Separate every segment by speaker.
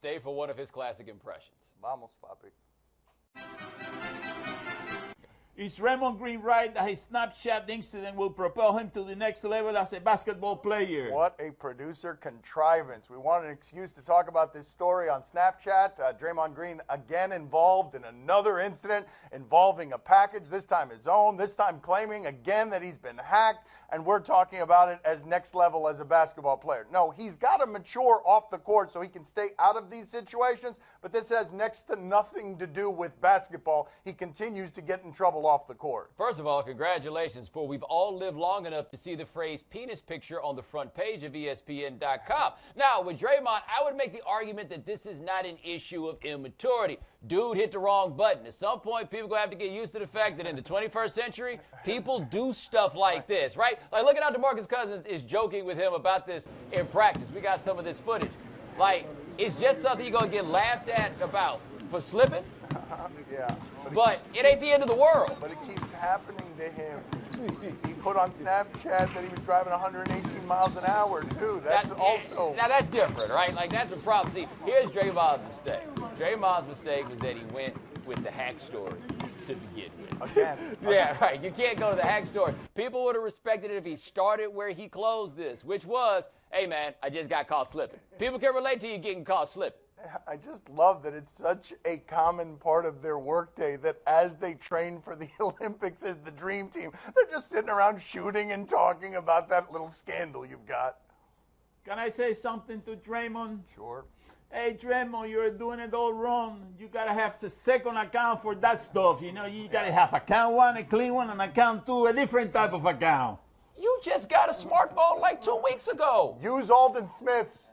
Speaker 1: Stay for one of his classic impressions.
Speaker 2: Vamos, papi.
Speaker 3: Is Draymond Green right that his Snapchat incident will propel him to the next level as a basketball player?
Speaker 2: What a producer contrivance. We want an excuse to talk about this story on Snapchat. Draymond Green again involved in another incident involving a package, this time his own, this time claiming again that he's been hacked, and we're talking about it as next level as a basketball player. No, he's got to mature off the court so he can stay out of these situations, but this has next to nothing to do with basketball. He continues to get in trouble off the court.
Speaker 1: First of all, congratulations, for we've all lived long enough to see the phrase penis picture on the front page of ESPN.com. Now, with Draymond, I would make the argument that this is not an issue of immaturity. Dude hit the wrong button. At some point, people are going to have to get used to the fact that in the 21st century, people do stuff like this, right? Like, look at how DeMarcus Cousins is joking with him about this in practice. We got some of this footage. Like, it's just something you're going to get laughed at about for slipping.
Speaker 2: Yeah.
Speaker 1: But it ain't the end of the world.
Speaker 2: But it keeps happening to him. He put on Snapchat that he was driving 118 miles an hour, too. That's also...
Speaker 1: Now, that's different, right? Like, that's a problem. See, here's Draymond's mistake. Draymond's mistake was that he went with the hack story to begin with.
Speaker 2: Again.
Speaker 1: Yeah, right. You can't go to the hack story. People would have respected it if he started where he closed this, which was, hey, man, I just got caught slipping. People can relate to you getting caught slipping.
Speaker 2: I just love that it's such a common part of their workday that as they train for the Olympics as the dream team, they're just sitting around shooting and talking about that little scandal you've got.
Speaker 3: Can I say something to Draymond?
Speaker 2: Sure.
Speaker 3: Hey, Draymond, you're doing it all wrong. You got to have the second account for that stuff. You know, you got to have account 1, a clean one, and account 2, a different type of account.
Speaker 1: You just got a smartphone like 2 weeks ago.
Speaker 2: Use Alden Smith's.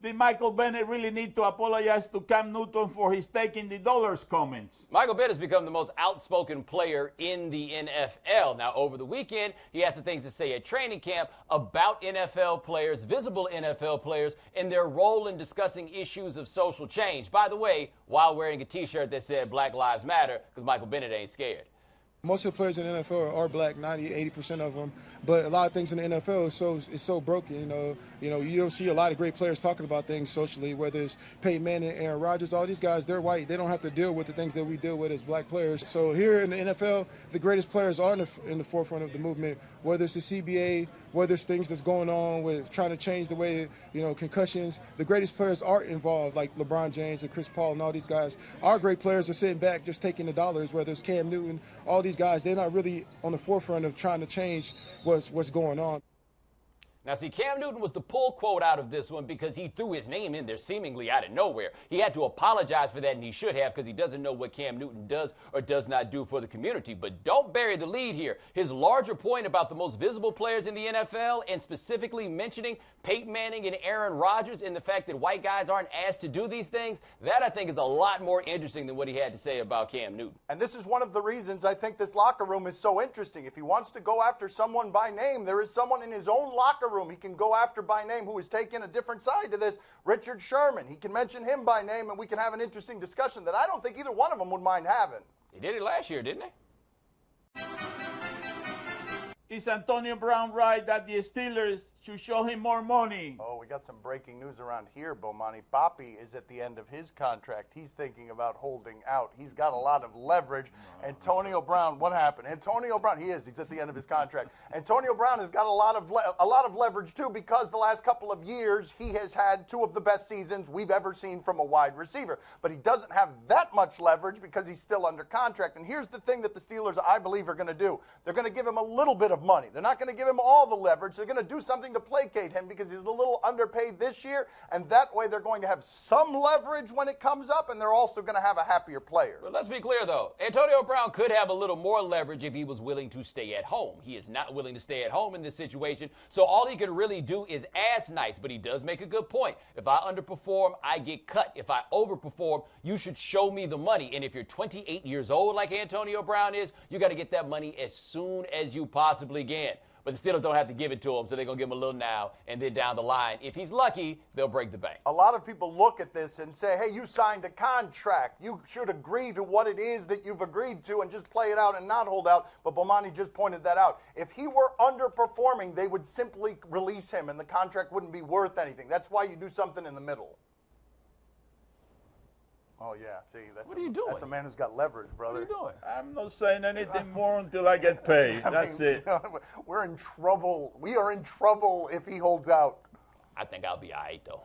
Speaker 3: Did Michael Bennett really need to apologize to Cam Newton for his taking the dollars comments?
Speaker 1: Michael Bennett has become the most outspoken player in the NFL. Now, over the weekend, he had some things to say at training camp about NFL players, visible NFL players, and their role in discussing issues of social change. By the way, while wearing a T-shirt that said Black Lives Matter, because Michael Bennett ain't scared.
Speaker 4: Most of the players in the NFL are black, 80% of them. But a lot of things in the NFL is so broken. You don't see a lot of great players talking about things socially, whether it's Peyton Manning, Aaron Rodgers, all these guys, they're white. They don't have to deal with the things that we deal with as black players. So here in the NFL, the greatest players are in the forefront of the movement, whether it's the CBA, whether it's things that's going on with trying to change the way, concussions. The greatest players are involved, like LeBron James and Chris Paul and all these guys. Our great players are sitting back just taking the dollars, whether it's Cam Newton, all these guys, they're not really on the forefront of trying to change what's going on.
Speaker 1: Now, see, Cam Newton was the pull quote out of this one because he threw his name in there seemingly out of nowhere. He had to apologize for that, and he should have, because he doesn't know what Cam Newton does or does not do for the community. But don't bury the lead here. His larger point about the most visible players in the NFL, and specifically mentioning Peyton Manning and Aaron Rodgers, and the fact that white guys aren't asked to do these things, that I think is a lot more interesting than what he had to say about Cam Newton.
Speaker 2: And this is one of the reasons I think this locker room is so interesting. If he wants to go after someone by name, there is someone in his own locker room he can go after by name who is taking a different side to this. Richard Sherman. He can mention him by name, and we can have an interesting discussion that I don't think either one of them would mind having.
Speaker 1: He did it last year, didn't he?
Speaker 3: Is Antonio Brown right that the Steelers should show him more money?
Speaker 2: Oh, we got some breaking news around here, Bomani. Papi is at the end of his contract. He's thinking about holding out. He's got a lot of leverage. Antonio Brown, what happened? Antonio Brown, he's at the end of his contract. Antonio Brown has got a lot of leverage, too, because the last couple of years he has had 2 of the best seasons we've ever seen from a wide receiver. But he doesn't have that much leverage because he's still under contract. And here's the thing that the Steelers, I believe, are going to do. They're going to give him a little bit of money. They're not going to give him all the leverage. They're going to do something to placate him because he's a little underpaid this year, and that way they're going to have some leverage when it comes up, and they're also going to have a happier player.
Speaker 1: Well, let's be clear, though. Antonio Brown could have a little more leverage if he was willing to stay at home. He is not willing to stay at home in this situation, so all he can really do is ask nice, but he does make a good point. If I underperform, I get cut. If I overperform, you should show me the money, and if you're 28 years old like Antonio Brown is, you got to get that money as soon as you possibly can. But the Steelers don't have to give it to him, so they're going to give him a little now, and then down the line, if he's lucky, they'll break the bank.
Speaker 2: A lot of people look at this and say, hey, you signed a contract. You should agree to what it is that you've agreed to and just play it out and not hold out. But Bomani just pointed that out. If he were underperforming, they would simply release him, and the contract wouldn't be worth anything. That's why you do something in the middle. Oh, yeah. See,
Speaker 1: what are you doing?
Speaker 2: That's a man who's got leverage, brother.
Speaker 1: What are you doing?
Speaker 3: I'm not saying anything more until I get paid. That's it.
Speaker 2: We're in trouble. We are in trouble if he holds out.
Speaker 1: I think I'll be all right, though.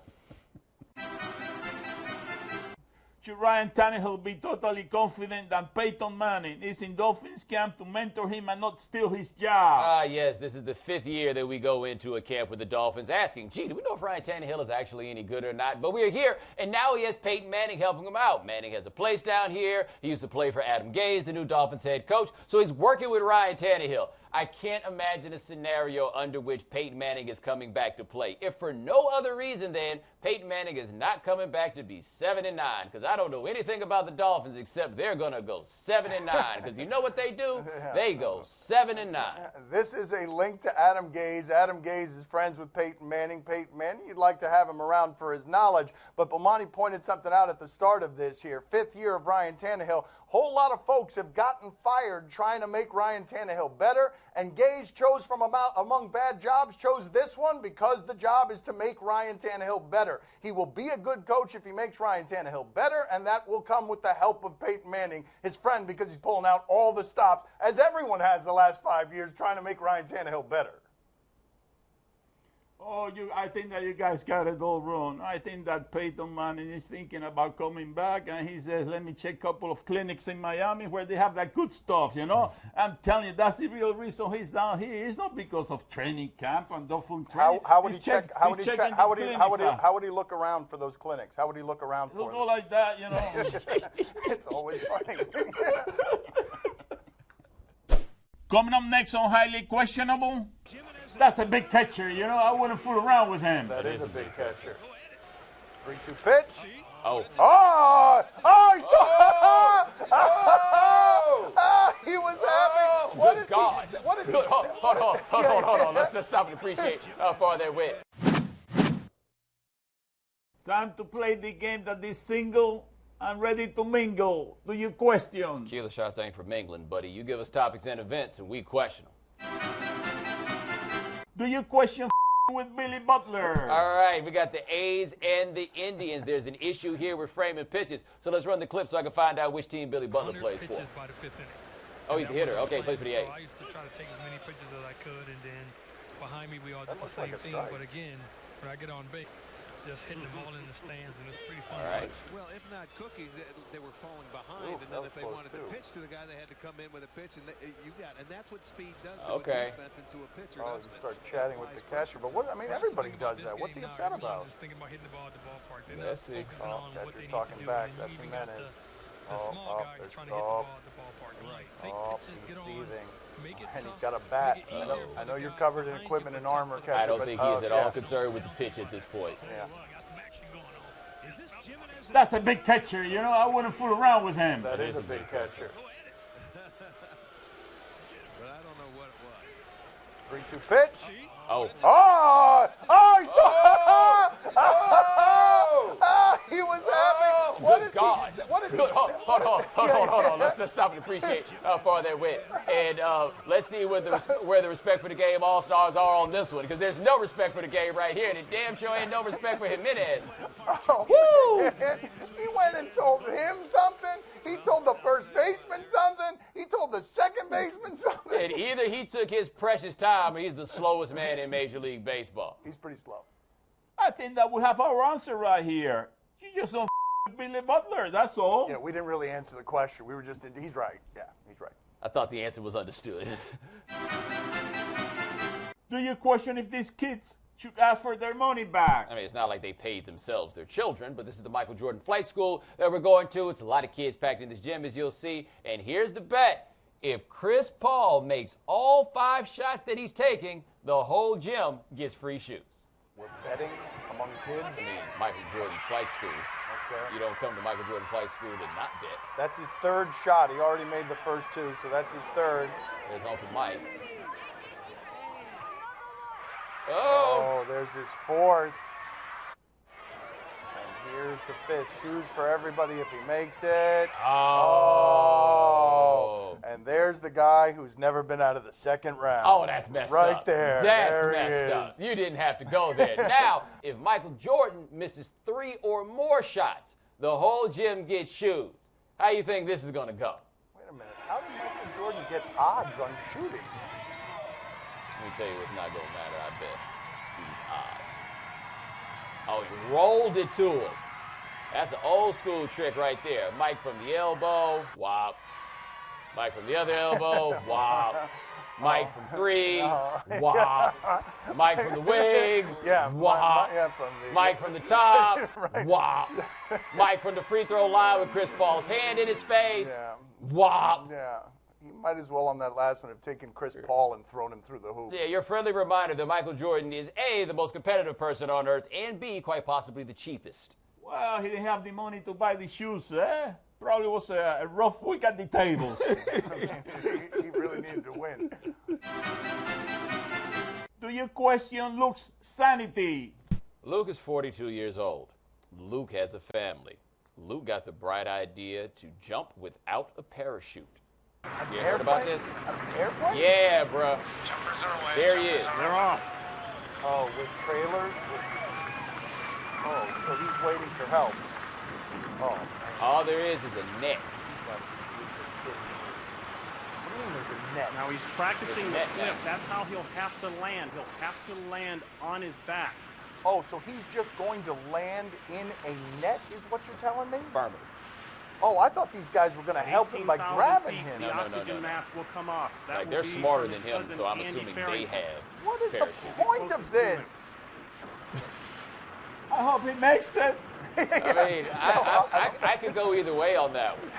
Speaker 3: Should Ryan Tannehill be totally confident that Peyton Manning is in Dolphins camp to mentor him and not steal his job?
Speaker 1: Yes, this is the 5th year that we go into a camp with the Dolphins asking, gee, do we know if Ryan Tannehill is actually any good or not? But we're here, and now he has Peyton Manning helping him out. Manning has a place down here. He used to play for Adam Gase, the new Dolphins head coach, so he's working with Ryan Tannehill. I can't imagine a scenario under which Peyton Manning is coming back to play. If for no other reason, then Peyton Manning is not coming back to be 7-9, because I don't know anything about the Dolphins except they're going to go 7-9, because you know what they do? They go 7-9.
Speaker 2: This is a link to Adam Gase. Adam Gase is friends with Peyton Manning. Peyton Manning, you'd like to have him around for his knowledge, but Bomani pointed something out at the start of this here. 5th year of Ryan Tannehill. Whole lot of folks have gotten fired trying to make Ryan Tannehill better, and Gase chose from among bad jobs, chose this one because the job is to make Ryan Tannehill better. He will be a good coach if he makes Ryan Tannehill better, and that will come with the help of Peyton Manning, his friend, because he's pulling out all the stops, as everyone has the last 5 years, trying to make Ryan Tannehill better.
Speaker 3: Oh, I think that you guys got it all wrong. I think that Peyton Manning is thinking about coming back, and he says, let me check a couple of clinics in Miami where they have that good stuff, you know? I'm telling you, that's the real reason he's down here. It's not because of training camp and full training.
Speaker 2: How would he look around for those clinics? How would he look around for them?
Speaker 3: Go like that, you know?
Speaker 2: It's always funny.
Speaker 3: Coming up next on Highly Questionable, that's a big catcher, you know. I wouldn't fool around with him.
Speaker 2: That is a big catcher. 3-2 pitch.
Speaker 1: Oh.
Speaker 2: Oh! Oh! He was happy.
Speaker 1: Good God.
Speaker 2: What did he say?
Speaker 1: Hold on. Let's stop and appreciate how far they went.
Speaker 3: Time to play the game that is single and ready to mingle. Do you question?
Speaker 1: Tequila shots ain't for mingling, buddy. You give us topics and events, and we question them.
Speaker 3: Do you question with Billy Butler?
Speaker 1: All right, we got the A's and the Indians. There's an issue here with framing pitches. So let's run the clip so I can find out which team Billy Butler plays for.
Speaker 5: Pitches by the 5th inning.
Speaker 1: Oh, he's the hitter. Okay, he plays for the A's.
Speaker 5: I used to try to take as many pitches as I could, and then behind me we all did the same thing. But again, when I get on base, just hitting them all in the stands, and it's pretty fun.
Speaker 1: All right.
Speaker 6: Well, if not cookies, they were falling behind, and then if they wanted to pitch to the guy, they had to come in with a pitch, and and that's what speed does to a defense and to a pitcher.
Speaker 2: Oh, you start chatting with the catcher, but what? I mean, everybody does that. What's he upset about?
Speaker 5: Just thinking about hitting the ball at the ballpark. They're
Speaker 1: Let's
Speaker 5: not
Speaker 1: see.
Speaker 5: focusing on what they need
Speaker 2: talking
Speaker 5: to do.
Speaker 2: back.
Speaker 5: And
Speaker 2: That's
Speaker 5: you even
Speaker 2: who
Speaker 5: got
Speaker 2: that is.
Speaker 5: the small guys trying to hit the ball at the ballpark. Right. Take pitches, get on. Make it
Speaker 2: And he's
Speaker 5: tough,
Speaker 2: got a bat.
Speaker 5: make it easier
Speaker 2: I
Speaker 5: for
Speaker 2: know
Speaker 5: the
Speaker 2: you're
Speaker 5: guy
Speaker 2: covered in
Speaker 5: behind you,
Speaker 2: equipment and
Speaker 5: but tough
Speaker 2: armor,
Speaker 5: for the
Speaker 2: catcher.
Speaker 1: I don't think he is at all concerned with the pitch at this point.
Speaker 2: Yeah.
Speaker 3: That's a big catcher, you know. I wouldn't fool around with him.
Speaker 2: That is a big catcher.
Speaker 6: But I don't know what it was.
Speaker 2: 3-2 pitch.
Speaker 1: Oh.
Speaker 2: Oh! Oh! He was happy.
Speaker 1: Good God.
Speaker 2: What did he say?
Speaker 1: Hold on. Let's stop and appreciate how far they went. And let's see where the respect for the game all-stars are on this one, because there's no respect for the game right here, and it damn sure ain't no respect for Jimenez.
Speaker 2: Oh, woo! He went and told him something. He told the first baseman something. He told the second baseman something.
Speaker 1: And either he took his precious time or he's the slowest man in Major League Baseball.
Speaker 2: He's pretty slow.
Speaker 3: I think that we have our answer right here. You just don't with Billy Butler, that's all.
Speaker 2: Yeah, we didn't really answer the question. We were just, he's right. Yeah, he's right.
Speaker 1: I thought the answer was understood.
Speaker 3: Do you question if these kids should ask for their money back?
Speaker 1: I mean, it's not like they paid themselves. They're children, but this is the Michael Jordan Flight School that we're going to. It's a lot of kids packed in this gym, as you'll see. And here's the bet. If Chris Paul makes all 5 shots that he's taking, the whole gym gets free shoes.
Speaker 2: We're betting among kids.
Speaker 1: I mean, Michael Jordan's Flight School.
Speaker 2: Okay.
Speaker 1: You don't come to Michael Jordan Flight School to not bet.
Speaker 2: That's his 3rd shot. He already made the first 2, so that's his 3rd.
Speaker 1: There's Uncle Mike.
Speaker 2: Oh, there's his fourth. And here's the fifth. Shoes for everybody if he makes it.
Speaker 1: Oh.
Speaker 2: And there's the guy who's never been out of the second round.
Speaker 1: Oh, that's messed up.
Speaker 2: Right there.
Speaker 1: That's
Speaker 2: there
Speaker 1: messed up. You didn't have to go there. Now, if Michael Jordan misses 3 or more shots, the whole gym gets shoes. How you think this is going to go?
Speaker 2: Wait a minute. How did Michael Jordan get odds on shooting?
Speaker 1: Let me tell you what's not going to matter, I bet. These odds. Oh, he rolled it to him. That's an old school trick right there. Mike from the elbow, wop. Mike from the other elbow, wop. Mike from 3, wop. Mike from the wing, wop. Mike from the top, wop. Mike from the free throw line with Chris Paul's hand in his face, wop.
Speaker 2: Yeah. He might as well on that last one have taken Chris Paul and thrown him through the hoop.
Speaker 1: Yeah, your friendly reminder that Michael Jordan is A, the most competitive person on earth, and B, quite possibly the cheapest.
Speaker 3: Well, he didn't have the money to buy the shoes, eh? Probably was a rough week at the table.
Speaker 2: He really needed to win.
Speaker 3: Do you question Luke's sanity?
Speaker 1: Luke is 42 years old. Luke has a family. Luke got the bright idea to jump without a parachute. You heard about this?
Speaker 2: An airplane?
Speaker 1: Yeah, bro. There he is.
Speaker 6: They're off.
Speaker 2: Oh, with trailers? Oh, so he's waiting for help. Oh.
Speaker 1: All there is a net.
Speaker 2: What do you mean there's a net?
Speaker 7: Now he's practicing the
Speaker 1: net
Speaker 7: flip.
Speaker 1: now.
Speaker 7: That's how he'll have to land. He'll have to land on his back.
Speaker 2: Oh, so he's just going to land in a net is what you're telling me?
Speaker 1: Affirmative.
Speaker 2: Oh, I thought these guys were going to help him by
Speaker 7: 18,000
Speaker 2: grabbing
Speaker 7: feet,
Speaker 2: him.
Speaker 7: The
Speaker 1: No, no,
Speaker 7: oxygen
Speaker 1: no, no.
Speaker 7: mask will come off. That
Speaker 1: Like,
Speaker 7: will
Speaker 1: they're
Speaker 7: be
Speaker 1: smarter
Speaker 7: from
Speaker 1: than
Speaker 7: his
Speaker 1: him,
Speaker 7: cousin
Speaker 1: so I'm
Speaker 7: Andy
Speaker 1: assuming they
Speaker 7: Barrington.
Speaker 1: have
Speaker 2: What is the
Speaker 1: parachutes.
Speaker 2: point of
Speaker 7: Closest to it.
Speaker 2: this?
Speaker 3: I hope he makes it.
Speaker 1: I mean, I could go either way on that one.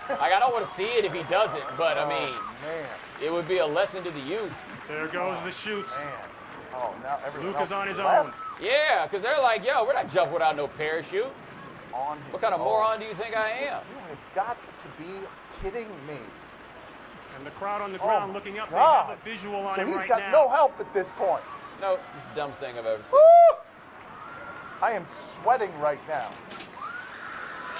Speaker 1: Like, I don't want to see it if he doesn't, but I mean,
Speaker 2: Man,
Speaker 1: it would be a lesson to the youth.
Speaker 7: There goes the shoots.
Speaker 2: man. Oh, now everyone
Speaker 7: Luke is
Speaker 2: else
Speaker 7: on his
Speaker 2: left.
Speaker 7: own.
Speaker 1: Yeah, because they're like, yo, we're not jumping without no parachute.
Speaker 2: On his
Speaker 1: What kind of
Speaker 2: own.
Speaker 1: moron do you think I am?
Speaker 2: You have got to be kidding me.
Speaker 7: And the crowd on the
Speaker 2: Oh,
Speaker 7: ground
Speaker 2: my
Speaker 7: looking up,
Speaker 2: God.
Speaker 7: they have a visual on
Speaker 2: So
Speaker 7: him
Speaker 2: he's
Speaker 7: right
Speaker 2: got
Speaker 7: now.
Speaker 2: no help at this point.
Speaker 1: No, it's the dumbest thing I've ever seen.
Speaker 2: Woo! I am sweating right now.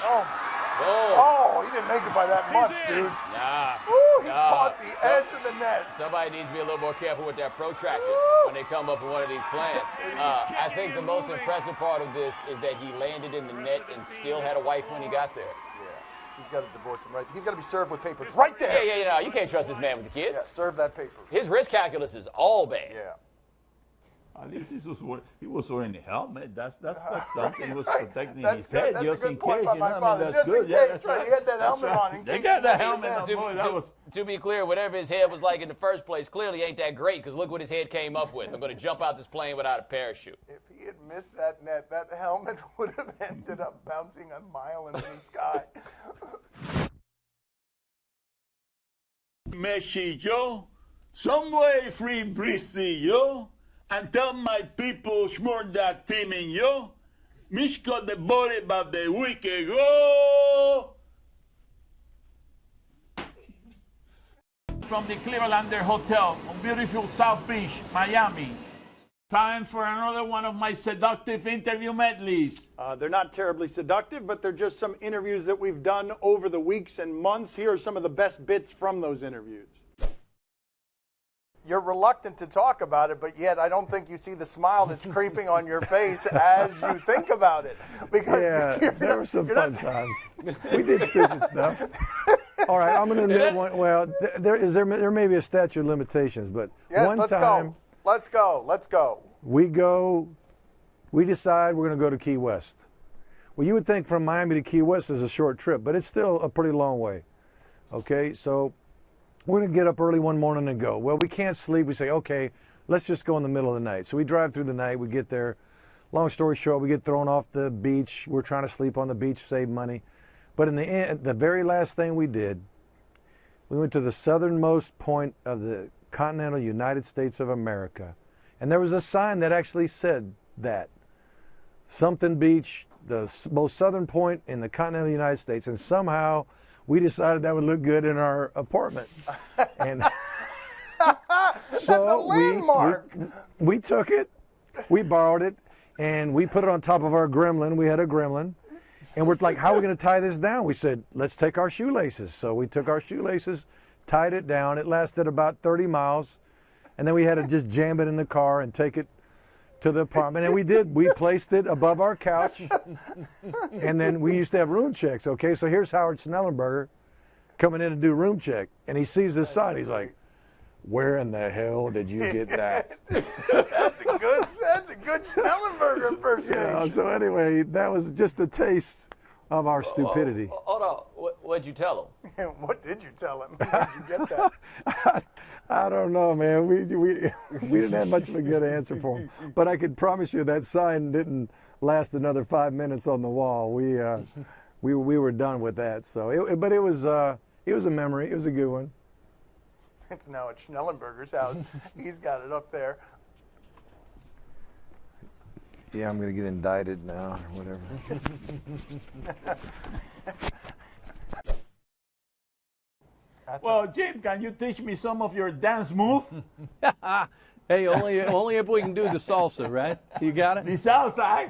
Speaker 2: Oh,
Speaker 1: Oh,
Speaker 2: he didn't make it by that much,
Speaker 7: in.
Speaker 2: dude.
Speaker 1: nah.
Speaker 2: Ooh, he
Speaker 1: Nah.
Speaker 2: caught the edge of the net.
Speaker 1: Somebody needs to be a little more careful with their protractor
Speaker 2: Woo!
Speaker 1: when they come up with one of these plans. I think the most impressive part of this is that he landed in the net and still had a wife when he got there.
Speaker 2: Yeah, she's got to divorce him right. He's got to be served with papers right there.
Speaker 1: Yeah, you can't trust this man with the kids.
Speaker 2: Yeah, serve that paper.
Speaker 1: His risk calculus is all bad.
Speaker 2: Yeah.
Speaker 3: At least he was wearing a helmet. That's something. He was protecting
Speaker 2: That's
Speaker 3: his
Speaker 2: good.
Speaker 3: head
Speaker 2: That's
Speaker 3: just
Speaker 2: a good
Speaker 3: in
Speaker 2: point
Speaker 3: case.
Speaker 2: by
Speaker 3: You
Speaker 2: my
Speaker 3: know, I
Speaker 2: father.
Speaker 3: mean, that's
Speaker 2: Just in
Speaker 3: good. Yeah,
Speaker 2: case,
Speaker 3: that's
Speaker 2: right.
Speaker 3: right.
Speaker 2: He had that
Speaker 3: That's
Speaker 2: helmet
Speaker 3: right.
Speaker 2: on in
Speaker 3: They
Speaker 2: case
Speaker 3: got the
Speaker 2: he was
Speaker 3: helmet
Speaker 2: in
Speaker 3: on.
Speaker 2: there.
Speaker 3: Boy, that was.
Speaker 1: To be clear, whatever his head was like in the first place clearly ain't that great because look what his head came up with. I'm going to jump out this plane without a parachute.
Speaker 2: If he had missed that net, that helmet would have ended up bouncing a mile into the sky.
Speaker 3: Messi, yo. Some way free breezy, yo. And tell my people smart that team in, yo. Mishko the body about the week ago. From the Clevelander Hotel on beautiful South Beach, Miami. Time for another one of my seductive interview medleys.
Speaker 2: They're not terribly seductive, but they're just some interviews that we've done over the weeks and months. Here are some of the best bits from those interviews. You're reluctant to talk about it, but yet I don't think you see the smile that's creeping on your face as you think about it. Because
Speaker 8: Yeah, there were some fun times. We did stupid stuff. All right, I'm going to admit one. Well, there may be a statute of limitations, but
Speaker 2: yes,
Speaker 8: one
Speaker 2: let's
Speaker 8: time
Speaker 2: go. Let's go.
Speaker 8: we decide we're going to go to Key West. Well, you would think from Miami to Key West is a short trip, but it's still a pretty long way. Okay, so we're going to get up early one morning and go. Well, we can't sleep. We say, okay, let's just go in the middle of the night. So we drive through the night. We get there. Long story short, we get thrown off the beach. We're trying to sleep on the beach, save money. But in the end, the very last thing we did, we went to the southernmost point of the continental United States of America. And there was a sign that actually said that. Something Beach, the most southern point in the continental United States. And somehow we decided that would look good in our apartment. And
Speaker 2: That's a landmark.
Speaker 8: We took it, we borrowed it, and we put it on top of our gremlin. We had a gremlin. And we're like, how are we going to tie this down? We said, let's take our shoelaces. So we took our shoelaces, tied it down. It lasted about 30 miles. And then we had to just jam it in the car and take it to the apartment. And we did. We placed it above our couch. And then we used to have room checks, okay? So here's Howard Schnellenberger coming in to do room check. And he sees this sign. He's like, where in the hell did you get that?
Speaker 2: That's a good Schnellenberger impersonation.
Speaker 8: Yeah, so anyway, that was just a taste of our stupidity.
Speaker 1: Hold on. What'd you tell him?
Speaker 2: What did you tell him? How did you get that?
Speaker 8: I don't know, man. We didn't have much of a good answer for him. But I can promise you that sign didn't last another 5 minutes on the wall. We were done with that. So, but it was a memory. It was a good one.
Speaker 2: It's now at Schnellenberger's house. He's got it up there.
Speaker 8: Yeah, I'm going to get indicted now or whatever.
Speaker 3: Well, Jim, can you teach me some of your dance move?
Speaker 9: Hey, only if we can do the salsa, right? You got it?
Speaker 3: The salsa?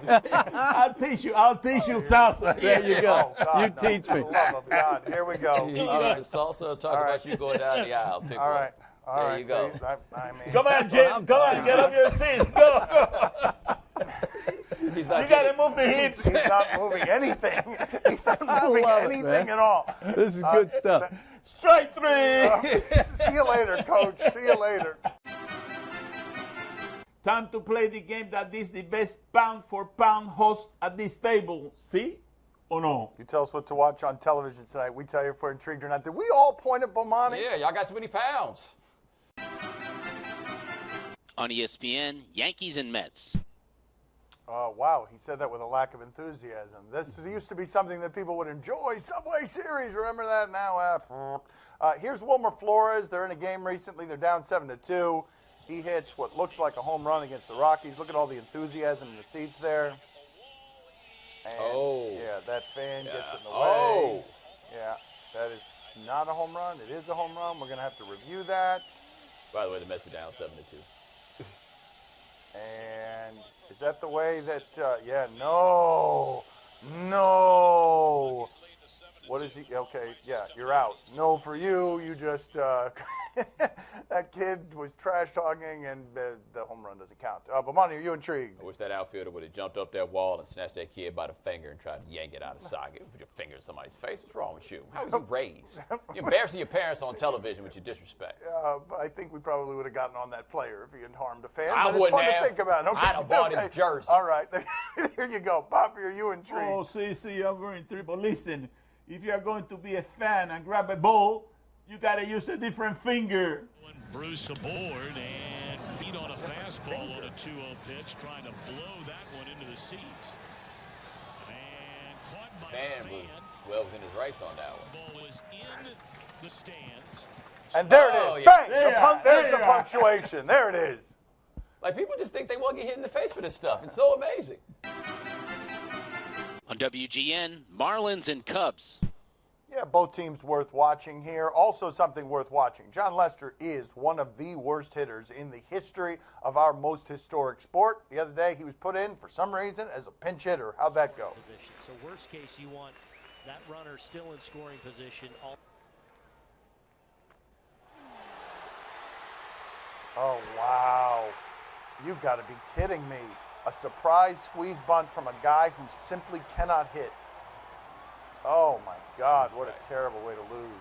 Speaker 3: I'll teach you salsa.
Speaker 9: There you go.
Speaker 2: Oh, God,
Speaker 9: you
Speaker 2: no.
Speaker 9: teach me.
Speaker 2: For the love of God. Here we go.
Speaker 1: All right, salsa. Talk about you going down the aisle. Pick
Speaker 2: All
Speaker 1: one.
Speaker 2: right.
Speaker 1: There you go.
Speaker 2: I mean,
Speaker 3: Come on, Jim. Come on, get up your seat. Go.
Speaker 1: He's not
Speaker 3: You got to move the hips.
Speaker 2: he's not moving anything. He's not moving
Speaker 9: love it,
Speaker 2: anything
Speaker 9: man.
Speaker 2: at all.
Speaker 9: This is good stuff.
Speaker 3: Strike three.
Speaker 2: See you later, Coach. See you later.
Speaker 3: Time to play the game that is the best pound-for-pound host at this table. See or no?
Speaker 2: You tell us what to watch on television tonight. We tell you if we're intrigued or not. Did we all point at Bomani?
Speaker 1: Yeah, y'all got too many pounds.
Speaker 10: On ESPN, Yankees and Mets.
Speaker 2: Wow, he said that with a lack of enthusiasm. This used to be something that people would enjoy. Subway Series, remember that? Now, here's Wilmer Flores. They're in a game recently. They're down 7-2. He hits what looks like a home run against the Rockies. Look at all the enthusiasm in the seats there. And, yeah, that fan gets in the way. Yeah, that is not a home run. It is a home run. We're going to have to review that.
Speaker 1: By the way, the Mets are down 7-2.
Speaker 2: And is that the way that, yeah, no. What is he? Okay, yeah, you're out. No for you. You just, that kid was trash talking, and the home run doesn't count. Bomani, are you intrigued?
Speaker 1: I wish that outfielder would have jumped up that wall and snatched that kid by the finger and tried to yank it out of socket. Put your finger in somebody's face. What's wrong with you? How were you raised? You're embarrassing your parents on television with your disrespect.
Speaker 2: I think we probably would have gotten on that player if he had harmed a fan.
Speaker 1: I
Speaker 2: but
Speaker 1: wouldn't
Speaker 2: it's fun
Speaker 1: have.
Speaker 2: to think about. Okay.
Speaker 1: I'd have bought his jersey.
Speaker 2: All right. Here you go. Poppy, are you intrigued?
Speaker 3: Oh, see, I'm very intrigued. But listen, if you're going to be a fan and grab a ball, you got to use a different finger.
Speaker 11: Bruce aboard and beat on a fastball on a 2-0 pitch, trying to blow that one into the seats. And caught by a fan.
Speaker 1: Well within his rights on that one.
Speaker 11: Ball was in the stands.
Speaker 2: And there it is.
Speaker 1: Yeah.
Speaker 2: Bang! There's the punctuation. There it is.
Speaker 1: Like, people just think they won't get hit in the face for this stuff. It's so amazing.
Speaker 10: On WGN, Marlins and Cubs.
Speaker 2: Yeah, both teams worth watching here. Also something worth watching. Jon Lester is one of the worst hitters in the history of our most historic sport. The other day he was put in, for some reason, as a pinch hitter. How'd that go?
Speaker 12: So worst case, you want that runner still in scoring position.
Speaker 2: Oh, wow. You got to be kidding me. A surprise squeeze bunt from a guy who simply cannot hit. Oh, my God, what a terrible way to lose.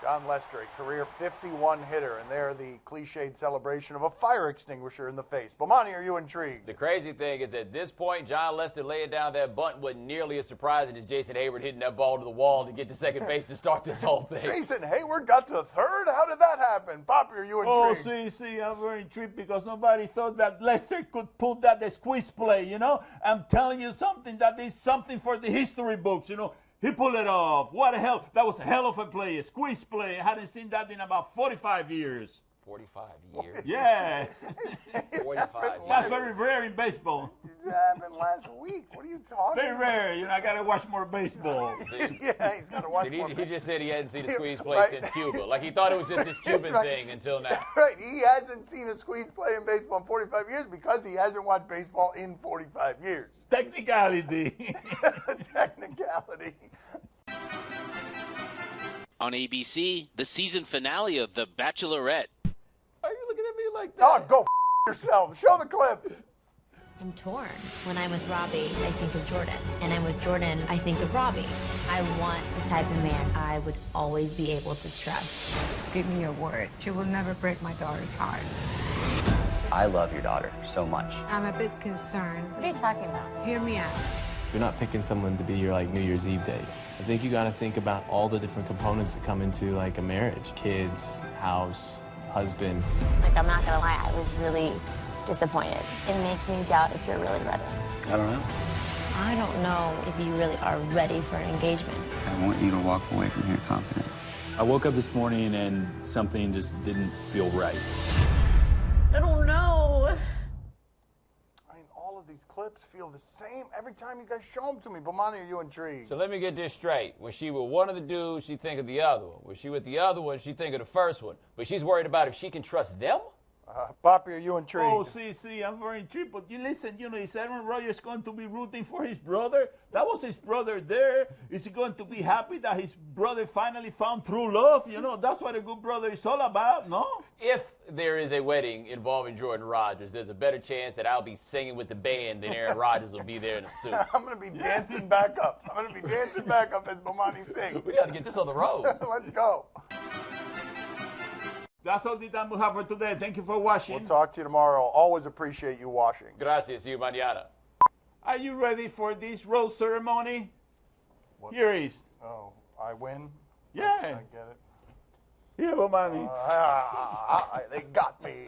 Speaker 2: Jon Lester, a career 51 hitter, and there the cliched celebration of a fire extinguisher in the face. Bomani, are you intrigued?
Speaker 1: The crazy thing is, at this point, Jon Lester laying down that bunt wasn't nearly as surprising as Jason Hayward hitting that ball to the wall to get to second base to start this whole thing.
Speaker 2: Jason Hayward got to third? How did that happen? Poppy, are you intrigued?
Speaker 3: See, I'm very intrigued because nobody thought that Lester could pull that squeeze play, you know? I'm telling you something that is something for the history books, you know? He pulled it off. What a hell. That was a hell of a play, a squeeze play. I hadn't seen that in about 45 years.
Speaker 1: 45 years?
Speaker 3: Yeah.
Speaker 1: 45 years.
Speaker 3: That's very rare in baseball.
Speaker 2: happened last week. What are you talking
Speaker 3: Very rare. You know, I got to watch more baseball.
Speaker 2: Yeah, he's got to watch more
Speaker 1: He just said he hadn't seen a squeeze play since Cuba. Like he thought it was just this Cuban thing until now.
Speaker 2: Right. He hasn't seen a squeeze play in baseball in 45 years because he hasn't watched baseball in 45 years.
Speaker 3: Technicality.
Speaker 2: Technicality.
Speaker 10: On ABC, the season finale of The Bachelorette.
Speaker 1: Are you looking at me like that?
Speaker 2: Oh, go yourself. Show the clip.
Speaker 13: I'm torn. When I'm with Robbie, I think of Jordan. And I'm with Jordan, I think of Robbie. I want the type of man I would always be able to trust.
Speaker 14: Give me your word. You will never break my daughter's heart.
Speaker 15: I love your daughter so much.
Speaker 14: I'm a bit concerned.
Speaker 13: What are you talking about?
Speaker 14: Hear me out.
Speaker 16: You're not picking someone to be your like New Year's Eve date. I think you got to think about all the different components that come into like a marriage: kids, house, husband.
Speaker 13: Like, I'm not gonna lie, I was really disappointed. It makes me doubt if you're really ready.
Speaker 15: I don't know.
Speaker 13: I don't know if you really are ready for an engagement.
Speaker 15: I want you to walk away from here confident. I woke up this morning and something just didn't feel right.
Speaker 13: I don't know.
Speaker 2: I mean, all of these clips feel the same every time you guys show them to me. Bomani, are you intrigued?
Speaker 1: So let me get this straight. When she with one of the dudes, she think of the other one. When she with the other one, she think of the first one. But she's worried about if she can trust them?
Speaker 2: Poppy, are you intrigued?
Speaker 3: Oh, see, I'm very intrigued. But you listen, you know, is Aaron Rodgers going to be rooting for his brother? That was his brother there. Is he going to be happy that his brother finally found true love? You know, that's what a good brother is all about, no?
Speaker 1: If there is a wedding involving Jordan Rodgers, there's a better chance that I'll be singing with the band than Aaron Rodgers will be there in a suit.
Speaker 2: I'm going to be dancing back up. I'm going to be dancing back up as Bomani sings.
Speaker 1: We got to get this on the road.
Speaker 2: Let's go.
Speaker 3: That's all the time we have for today. Thank you for watching.
Speaker 2: We'll talk to you tomorrow. Always appreciate you watching.
Speaker 1: Gracias. See you mañana.
Speaker 3: Are you ready for this rose ceremony?
Speaker 2: What?
Speaker 3: Here is.
Speaker 2: Oh, I win?
Speaker 3: Yeah.
Speaker 2: I get it.
Speaker 3: Here, Bomani.
Speaker 2: They got me.